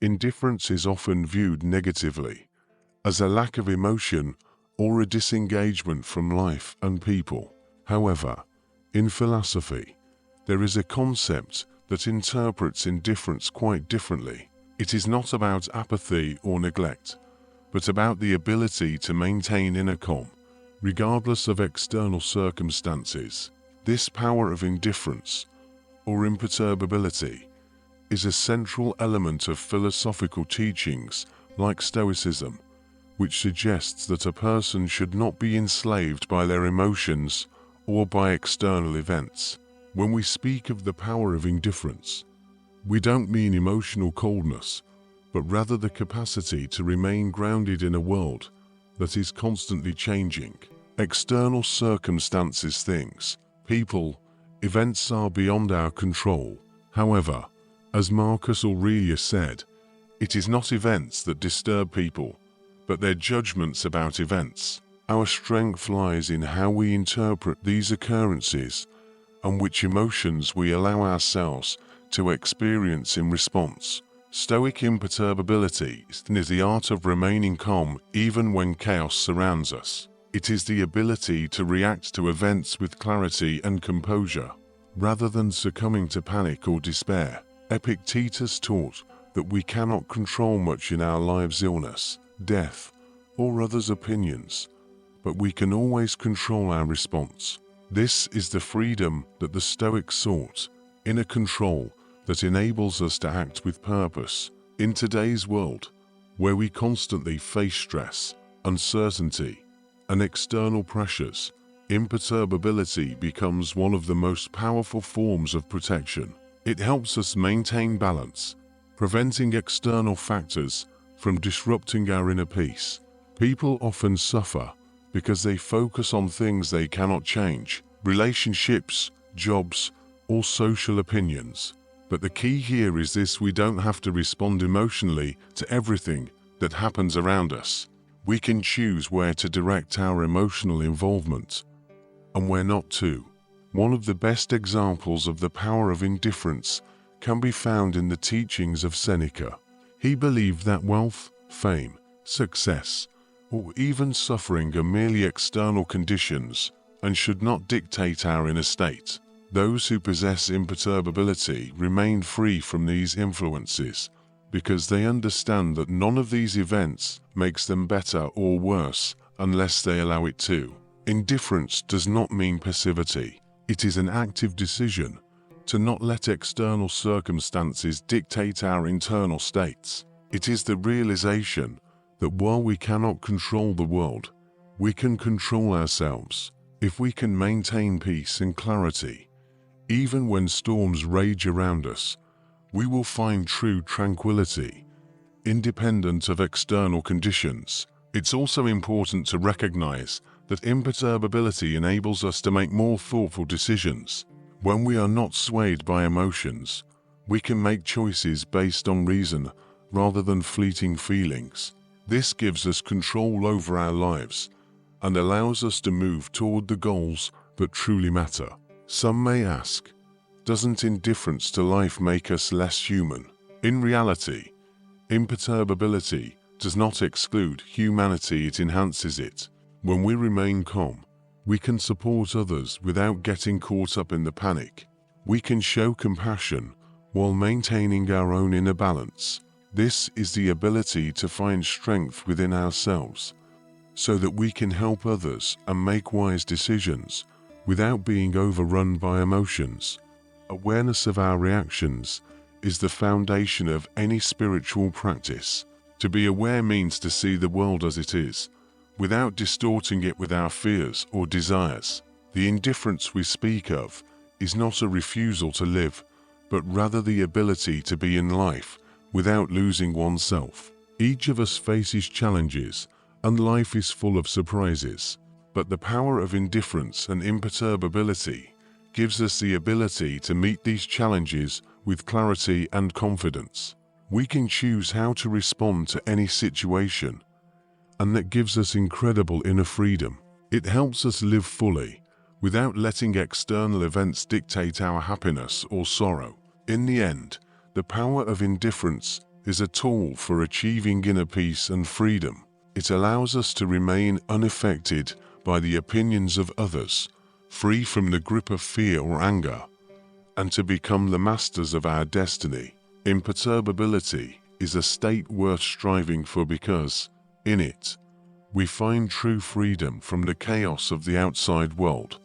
Indifference is often viewed negatively, as a lack of emotion or a disengagement from life and people. However, in philosophy, there is a concept that interprets indifference quite differently. It is not about apathy or neglect, but about the ability to maintain inner calm, regardless of external circumstances. This power of indifference, or imperturbability, is a central element of philosophical teachings like Stoicism, which suggests that a person should not be enslaved by their emotions or by external events. When we speak of the power of indifference, we don't mean emotional coldness, but rather the capacity to remain grounded in a world that is constantly changing. External circumstances, things, people, events are beyond our control. However, as Marcus Aurelius said, it is not events that disturb people, but their judgments about events. Our strength lies in how we interpret these occurrences and which emotions we allow ourselves to experience in response. Stoic imperturbability is the art of remaining calm even when chaos surrounds us. It is the ability to react to events with clarity and composure, rather than succumbing to panic or despair. Epictetus taught that we cannot control much in our lives: illness, death, or others' opinions, but we can always control our response. This is the freedom that the Stoics sought, inner control that enables us to act with purpose. In today's world, where we constantly face stress, uncertainty, and external pressures, imperturbability becomes one of the most powerful forms of protection. It helps us maintain balance, preventing external factors from disrupting our inner peace. People often suffer because they focus on things they cannot change: relationships, jobs, or social opinions. But the key here is this: we don't have to respond emotionally to everything that happens around us. We can choose where to direct our emotional involvement and where not to. One of the best examples of the power of indifference can be found in the teachings of Seneca. He believed that wealth, fame, success, or even suffering are merely external conditions and should not dictate our inner state. Those who possess imperturbability remain free from these influences because they understand that none of these events makes them better or worse unless they allow it to. Indifference does not mean passivity. It is an active decision to not let external circumstances dictate our internal states. It is the realization that while we cannot control the world, we can control ourselves. If we can maintain peace and clarity, even when storms rage around us, we will find true tranquility, independent of external conditions. It's also important to recognize that imperturbability enables us to make more thoughtful decisions. When we are not swayed by emotions, we can make choices based on reason rather than fleeting feelings. This gives us control over our lives and allows us to move toward the goals that truly matter. Some may ask, doesn't indifference to life make us less human? In reality, imperturbability does not exclude humanity, it enhances it. When we remain calm, we can support others without getting caught up in the panic. We can show compassion while maintaining our own inner balance. This is the ability to find strength within ourselves, so that we can help others and make wise decisions without being overrun by emotions. Awareness of our reactions is the foundation of any spiritual practice. To be aware means to see the world as it is, without distorting it with our fears or desires. The indifference we speak of is not a refusal to live, but rather the ability to be in life without losing oneself. Each of us faces challenges, and life is full of surprises. But the power of indifference and imperturbability gives us the ability to meet these challenges with clarity and confidence. We can choose how to respond to any situation, and that gives us incredible inner freedom. It helps us live fully, without letting external events dictate our happiness or sorrow. In the end, the power of indifference is a tool for achieving inner peace and freedom. It allows us to remain unaffected by the opinions of others, free from the grip of fear or anger, and to become the masters of our destiny. Imperturbability is a state worth striving for because, in it, we find true freedom from the chaos of the outside world.